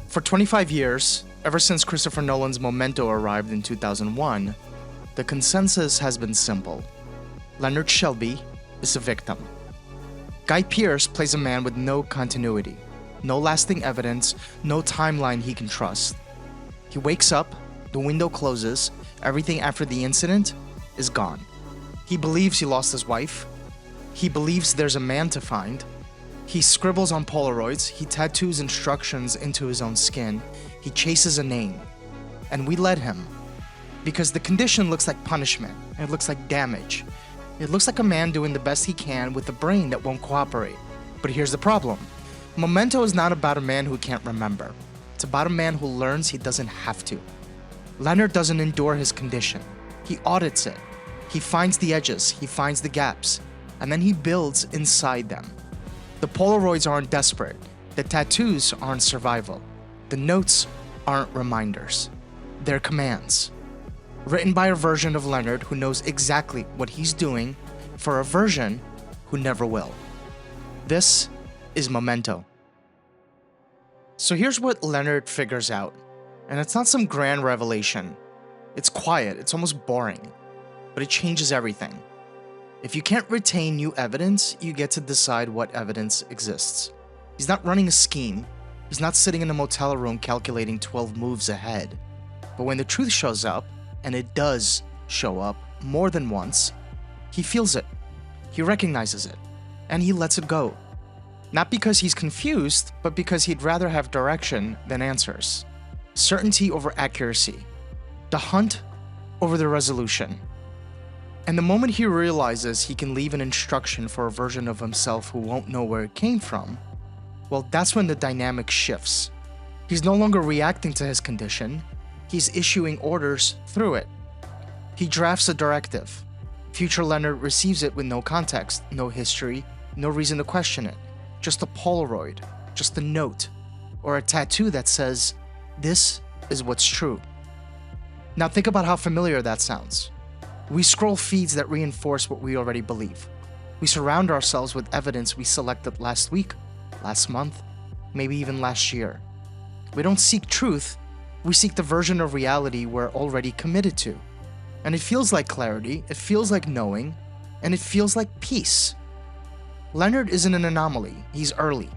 For 25 years, ever since Christopher Nolan's Memento arrived in 2001, the consensus has been simple. Leonard Shelby is a victim. Guy Pearce plays a man with no continuity, no lasting evidence, no timeline he can trust. He wakes up, the window closes, everything after the incident is gone. He believes he lost his wife. He believes there's a man to find. He scribbles on Polaroids, he tattoos instructions into his own skin, he chases a name. And we let him. Because the condition looks like punishment, it looks like damage. It looks like a man doing the best he can with a brain that won't cooperate. But here's the problem. Memento is not about a man who can't remember. It's about a man who learns he doesn't have to. Leonard doesn't endure his condition. He audits it. He finds the edges, he finds the gaps, and then he builds inside them. The Polaroids aren't desperate. The tattoos aren't survival. The notes aren't reminders. They're commands. Written by a version of Leonard who knows exactly what he's doing for a version who never will. This is Memento. So here's what Leonard figures out. And it's not some grand revelation. It's quiet, it's almost boring. But it changes everything. If you can't retain new evidence, you get to decide what evidence exists. He's not running a scheme. He's not sitting in a motel room calculating 12 moves ahead. But when the truth shows up, and it does show up more than once, he feels it. He recognizes it. And he lets it go. Not because he's confused, but because he'd rather have direction than answers. Certainty over accuracy. The hunt over the resolution. And the moment he realizes he can leave an instruction for a version of himself who won't know where it came from, well, that's when the dynamic shifts. He's no longer reacting to his condition, he's issuing orders through it. He drafts a directive. Future Leonard receives it with no context, no history, no reason to question it. Just a Polaroid, just a note, or a tattoo that says, "This is what's true." Now think about how familiar that sounds. We scroll feeds that reinforce what we already believe. We surround ourselves with evidence we selected last week, last month, maybe even last year. We don't seek truth, we seek the version of reality we're already committed to. And it feels like clarity, it feels like knowing, and it feels like peace. Leonard isn't an anomaly, he's early.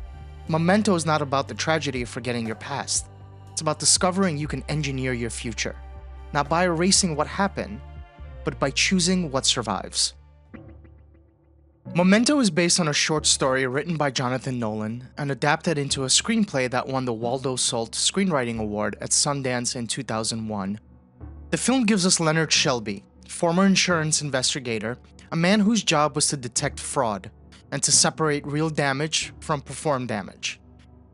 Memento is not about the tragedy of forgetting your past. It's about discovering you can engineer your future. Not by erasing what happened, but by choosing what survives. Memento is based on a short story written by Jonathan Nolan and adapted into a screenplay that won the Waldo Salt Screenwriting Award at Sundance in 2001. The film gives us Leonard Shelby, former insurance investigator, a man whose job was to detect fraud and to separate real damage from performed damage.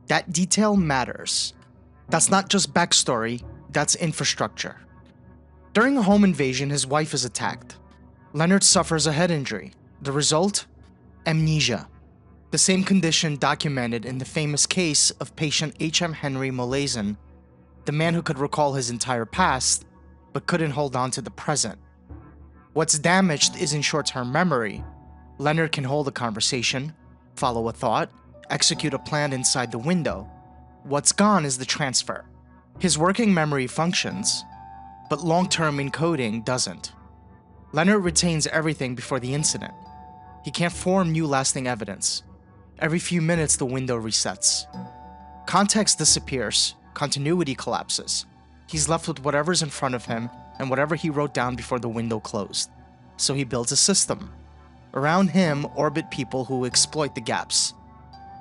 That detail matters. That's not just backstory, that's infrastructure. During a home invasion, his wife is attacked. Leonard suffers a head injury. The result? Amnesia. The same condition documented in the famous case of patient H.M. Henry Molaison, the man who could recall his entire past, but couldn't hold on to the present. What's damaged isn't short-term memory. Leonard can hold a conversation, follow a thought, execute a plan inside the window. What's gone is the transfer. His working memory functions, but long-term encoding doesn't. Leonard retains everything before the incident. He can't form new lasting evidence. Every few minutes the window resets. Context disappears, continuity collapses. He's left with whatever's in front of him and whatever he wrote down before the window closed. So he builds a system. Around him orbit people who exploit the gaps.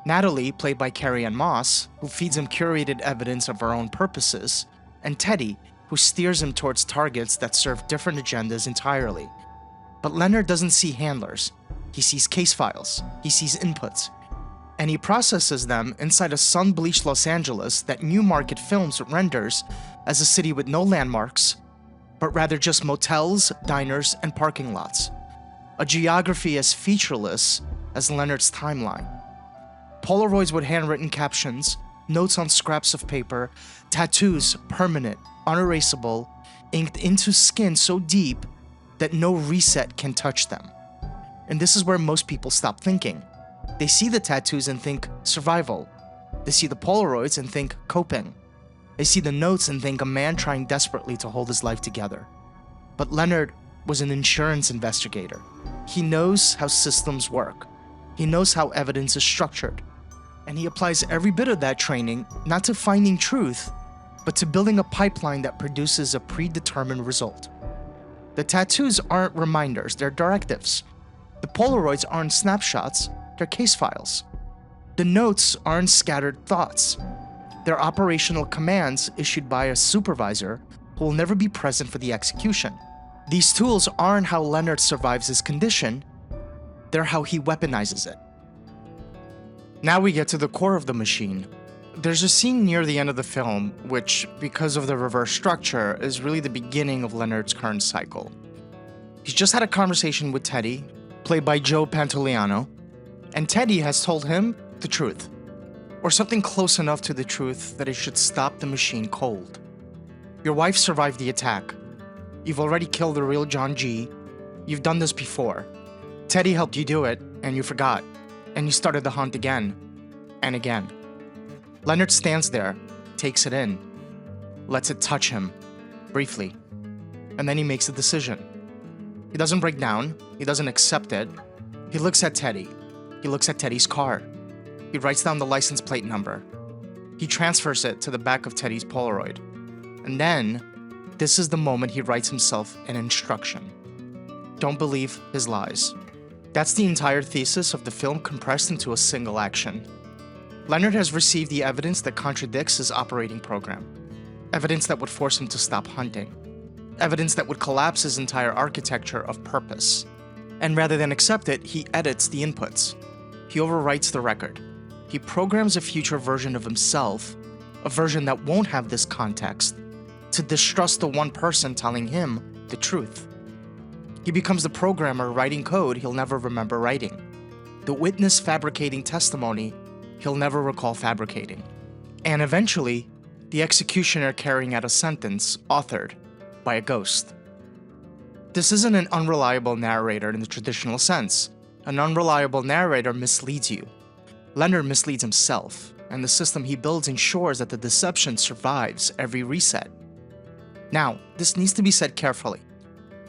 Natalie, played by Carrie-Anne Moss, who feeds him curated evidence of her own purposes, and Teddy, who steers him towards targets that serve different agendas entirely. But Leonard doesn't see handlers. He sees case files, he sees inputs, and he processes them inside a sun-bleached Los Angeles that Newmarket Films renders as a city with no landmarks, but rather just motels, diners, and parking lots. A geography as featureless as Leonard's timeline. Polaroids with handwritten captions, notes on scraps of paper, tattoos permanent, unerasable, inked into skin so deep that no reset can touch them. And this is where most people stop thinking. They see the tattoos and think survival. They see the Polaroids and think coping. I see the notes and think a man trying desperately to hold his life together. But Leonard was an insurance investigator. He knows how systems work. He knows how evidence is structured. And he applies every bit of that training not to finding truth, but to building a pipeline that produces a predetermined result. The tattoos aren't reminders, they're directives. The Polaroids aren't snapshots, they're case files. The notes aren't scattered thoughts. They're operational commands issued by a supervisor who will never be present for the execution. These tools aren't how Leonard survives his condition, they're how he weaponizes it. Now we get to the core of the machine. There's a scene near the end of the film, which, because of the reverse structure, is really the beginning of Leonard's current cycle. He's just had a conversation with Teddy, played by Joe Pantoliano, and Teddy has told him the truth, or something close enough to the truth that it should stop the machine cold. Your wife survived the attack. You've already killed the real John G. You've done this before. Teddy helped you do it, and you forgot, and you started the hunt again, and again. Leonard stands there, takes it in, lets it touch him, briefly, and then he makes a decision. He doesn't break down, he doesn't accept it. He looks at Teddy. He looks at Teddy's car. He writes down the license plate number. He transfers it to the back of Teddy's Polaroid. And then, this is the moment he writes himself an instruction. Don't believe his lies. That's the entire thesis of the film compressed into a single action. Leonard has received the evidence that contradicts his operating program. Evidence that would force him to stop hunting. Evidence that would collapse his entire architecture of purpose. And rather than accept it, he edits the inputs. He overwrites the record. He programs a future version of himself, a version that won't have this context, to distrust the one person telling him the truth. He becomes the programmer writing code he'll never remember writing, the witness fabricating testimony he'll never recall fabricating, and eventually, the executioner carrying out a sentence authored by a ghost. This isn't an unreliable narrator in the traditional sense. An unreliable narrator misleads you. Leonard misleads himself, and the system he builds ensures that the deception survives every reset. Now, this needs to be said carefully.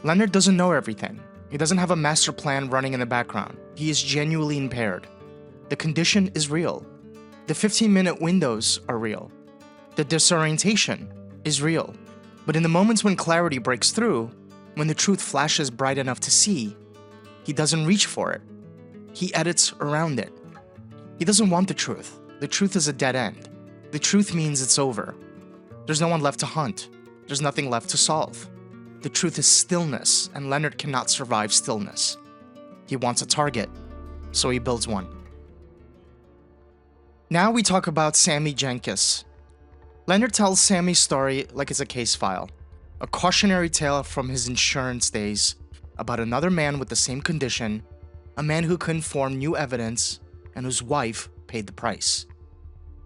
Leonard doesn't know everything. He doesn't have a master plan running in the background. He is genuinely impaired. The condition is real. The 15-minute windows are real. The disorientation is real. But in the moments when clarity breaks through, when the truth flashes bright enough to see, he doesn't reach for it. He edits around it. He doesn't want the truth. The truth is a dead end. The truth means it's over. There's no one left to hunt. There's nothing left to solve. The truth is stillness, and Leonard cannot survive stillness. He wants a target, so he builds one. Now we talk about Sammy Jenkins. Leonard tells Sammy's story like it's a case file, a cautionary tale from his insurance days about another man with the same condition, a man who couldn't form new evidence, and whose wife paid the price.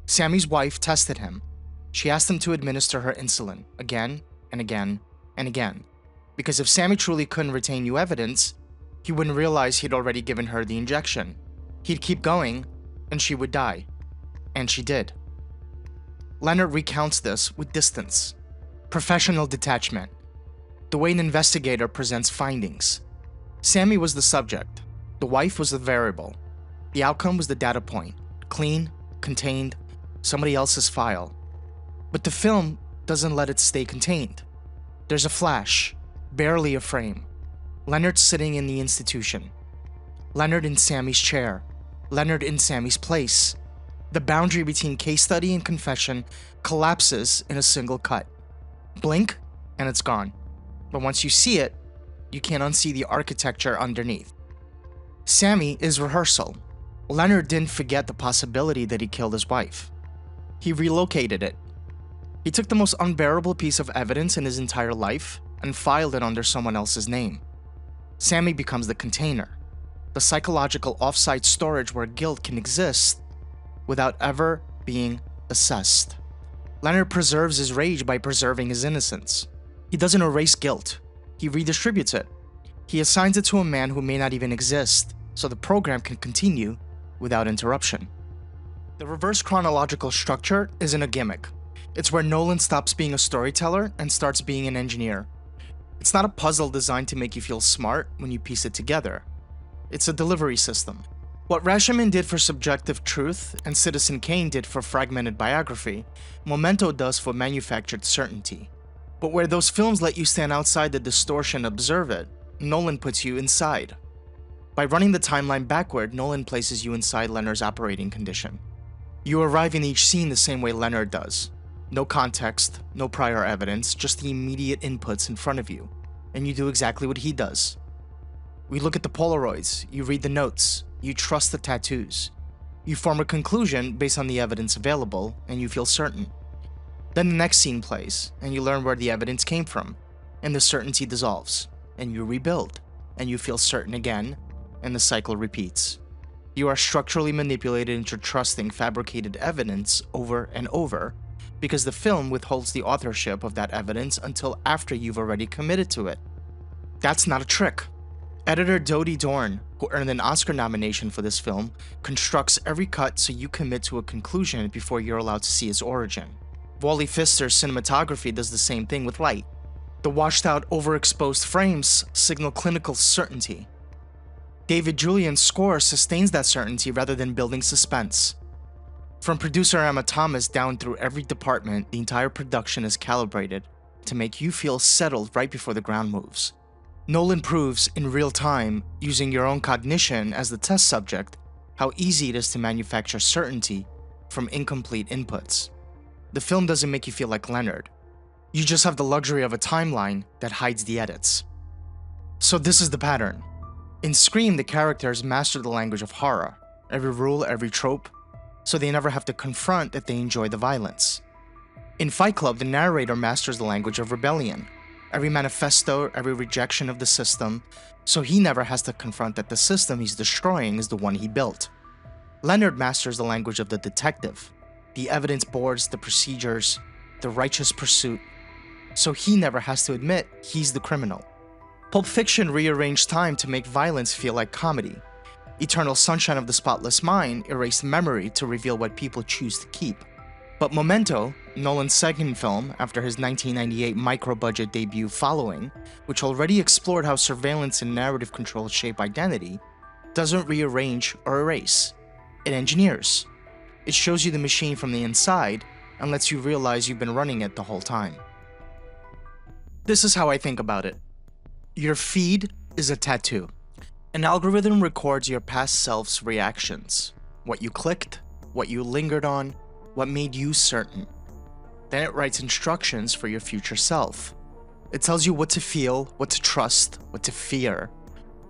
Sammy's wife tested him. She asked him to administer her insulin again and again and again, because if Sammy truly couldn't retain new evidence, he wouldn't realize he'd already given her the injection. He'd keep going, and she would die. And she did. Leonard recounts this with distance, professional detachment, the way an investigator presents findings. Sammy was the subject, the wife was the variable, the outcome was the data point, clean, contained, somebody else's file. But the film doesn't let it stay contained. There's a flash, barely a frame. Leonard sitting in the institution. Leonard in Sammy's chair. Leonard in Sammy's place. The boundary between case study and confession collapses in a single cut. Blink, and it's gone. But once you see it, you can't unsee the architecture underneath. Sammy is rehearsal. Leonard didn't forget the possibility that he killed his wife. He relocated it. He took the most unbearable piece of evidence in his entire life and filed it under someone else's name. Sammy becomes the container, the psychological offsite storage where guilt can exist without ever being assessed. Leonard preserves his rage by preserving his innocence. He doesn't erase guilt. He redistributes it. He assigns it to a man who may not even exist, so the program can continue without interruption. The reverse chronological structure isn't a gimmick. It's where Nolan stops being a storyteller and starts being an engineer. It's not a puzzle designed to make you feel smart when you piece it together. It's a delivery system. What Rashomon did for subjective truth and Citizen Kane did for fragmented biography, Memento does for manufactured certainty. But where those films let you stand outside the distortion and observe it, Nolan puts you inside. By running the timeline backward, Nolan places you inside Leonard's operating condition. You arrive in each scene the same way Leonard does. No context, no prior evidence, just the immediate inputs in front of you, and you do exactly what he does. We look at the Polaroids, you read the notes, you trust the tattoos. You form a conclusion based on the evidence available, and you feel certain. Then the next scene plays, and you learn where the evidence came from, and the certainty dissolves, and you rebuild, and you feel certain again, and the cycle repeats. You are structurally manipulated into trusting fabricated evidence over and over, because the film withholds the authorship of that evidence until after you've already committed to it. That's not a trick. Editor Dodie Dorn, who earned an Oscar nomination for this film, constructs every cut so you commit to a conclusion before you're allowed to see its origin. Wally Pfister's cinematography does the same thing with light. The washed-out, overexposed frames signal clinical certainty. David Julian's score sustains that certainty rather than building suspense. From producer Emma Thomas down through every department, the entire production is calibrated to make you feel settled right before the ground moves. Nolan proves in real time, using your own cognition as the test subject, how easy it is to manufacture certainty from incomplete inputs. The film doesn't make you feel like Leonard. You just have the luxury of a timeline that hides the edits. So this is the pattern. In Scream, the characters master the language of horror, every rule, every trope, so they never have to confront that they enjoy the violence. In Fight Club, the narrator masters the language of rebellion, every manifesto, every rejection of the system, so he never has to confront that the system he's destroying is the one he built. Leonard masters the language of the detective, the evidence boards, the procedures, the righteous pursuit, so he never has to admit he's the criminal. Pulp Fiction rearranged time to make violence feel like comedy. Eternal Sunshine of the Spotless Mind erased memory to reveal what people choose to keep. But Memento, Nolan's second film after his 1998 micro-budget debut Following, which already explored how surveillance and narrative control shape identity, doesn't rearrange or erase. It engineers. It shows you the machine from the inside and lets you realize you've been running it the whole time. This is how I think about it. Your feed is a tattoo. An algorithm records your past self's reactions, what you clicked, what you lingered on, what made you certain. Then it writes instructions for your future self. It tells you what to feel, what to trust, what to fear,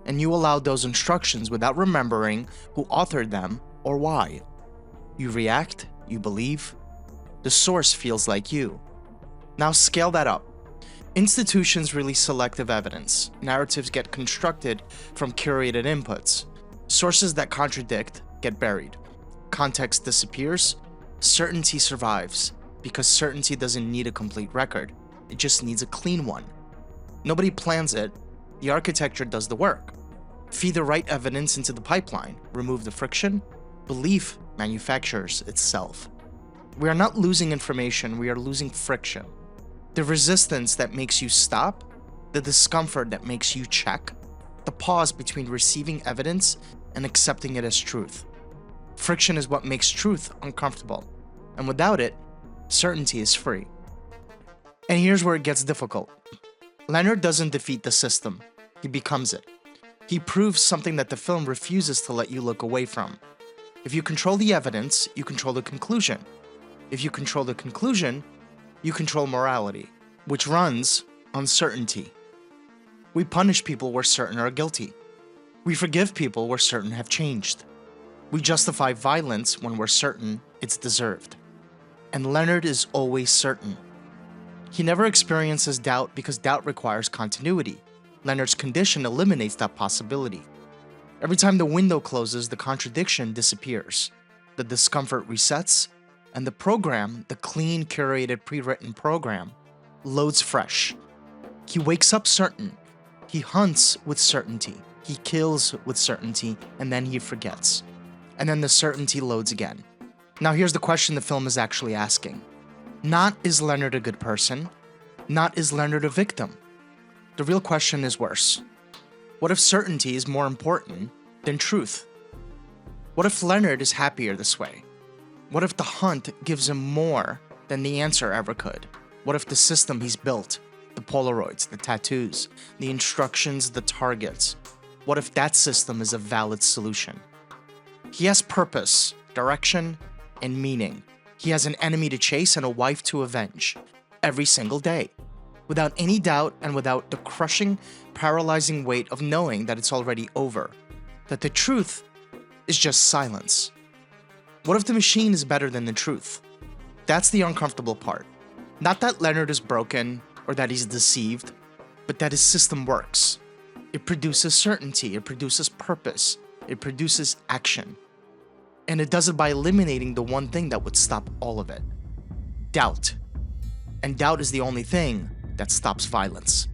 and you allow those instructions without remembering who authored them or why. You react, you believe. The source feels like you. Now scale that up. Institutions release selective evidence. Narratives get constructed from curated inputs. Sources that contradict get buried. Context disappears. Certainty survives, because certainty doesn't need a complete record. It just needs a clean one. Nobody plans it. The architecture does the work. Feed the right evidence into the pipeline. Remove the friction. Belief manufactures itself. We are not losing information, we are losing friction. The resistance that makes you stop, the discomfort that makes you check, the pause between receiving evidence and accepting it as truth. Friction is what makes truth uncomfortable, and without it, certainty is free. And here's where it gets difficult. Leonard doesn't defeat the system, he becomes it. He proves something that the film refuses to let you look away from. If you control the evidence, you control the conclusion. If you control the conclusion, you control morality, which runs on certainty. We punish people we're certain are guilty. We forgive people we're certain have changed. We justify violence when we're certain it's deserved. And Leonard is always certain. He never experiences doubt because doubt requires continuity. Leonard's condition eliminates that possibility. Every time the window closes, the contradiction disappears. The discomfort resets, and the program, the clean, curated, pre-written program, loads fresh. He wakes up certain. He hunts with certainty. He kills with certainty, and then he forgets. And then the certainty loads again. Now here's the question the film is actually asking. Not is Leonard a good person, not is Leonard a victim. The real question is worse. What if certainty is more important than truth? What if Leonard is happier this way? What if the hunt gives him more than the answer ever could? What if the system he's built, the Polaroids, the tattoos, the instructions, the targets, what if that system is a valid solution? He has purpose, direction, and meaning. He has an enemy to chase and a wife to avenge every single day, without any doubt and without the crushing, paralyzing weight of knowing that it's already over, that the truth is just silence. What if the machine is better than the truth? That's the uncomfortable part. Not that Leonard is broken or that he's deceived, but that his system works. It produces certainty, it produces purpose, it produces action. And it does it by eliminating the one thing that would stop all of it: doubt. And doubt is the only thing that stops violence.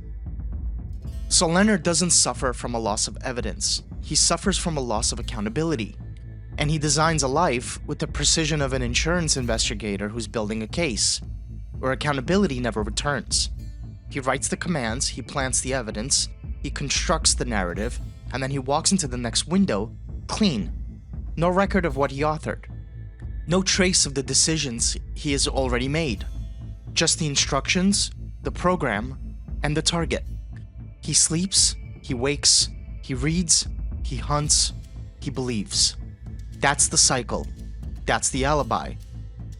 So Leonard doesn't suffer from a loss of evidence. He suffers from a loss of accountability. And he designs a life with the precision of an insurance investigator who's building a case, where accountability never returns. He writes the commands, he plants the evidence, he constructs the narrative, and then he walks into the next window clean. No record of what he authored. No trace of the decisions he has already made. Just the instructions, the program, and the target. He sleeps, he wakes, he reads, he hunts, he believes. That's the cycle. That's the alibi.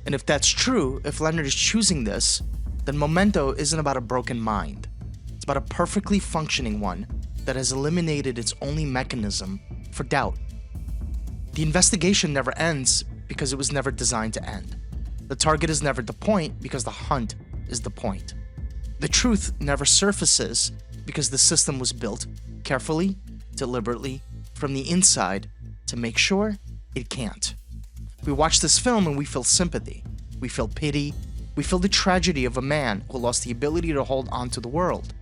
And if that's true, if Leonard is choosing this, then Memento isn't about a broken mind. It's about a perfectly functioning one that has eliminated its only mechanism for doubt. The investigation never ends because it was never designed to end. The target is never the point because the hunt is the point. The truth never surfaces because the system was built carefully, deliberately, from the inside to make sure it can't. We watch this film and we feel sympathy, we feel pity, we feel the tragedy of a man who lost the ability to hold on to the world.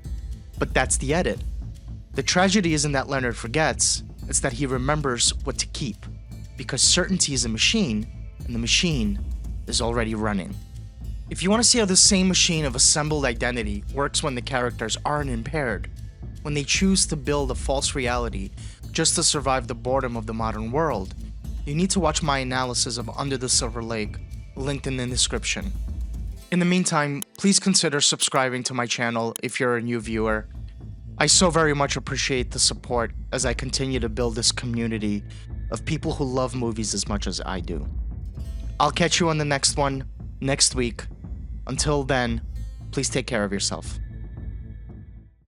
But that's the edit. The tragedy isn't that Leonard forgets, it's that he remembers what to keep. Because certainty is a machine, and the machine is already running. If you want to see how the same machine of assembled identity works when the characters aren't impaired, when they choose to build a false reality just to survive the boredom of the modern world, you need to watch my analysis of Under the Silver Lake, linked in the description. In the meantime, please consider subscribing to my channel if you're a new viewer. I so very much appreciate the support as I continue to build this community of people who love movies as much as I do. I'll catch you on the next one next week. Until then, please take care of yourself.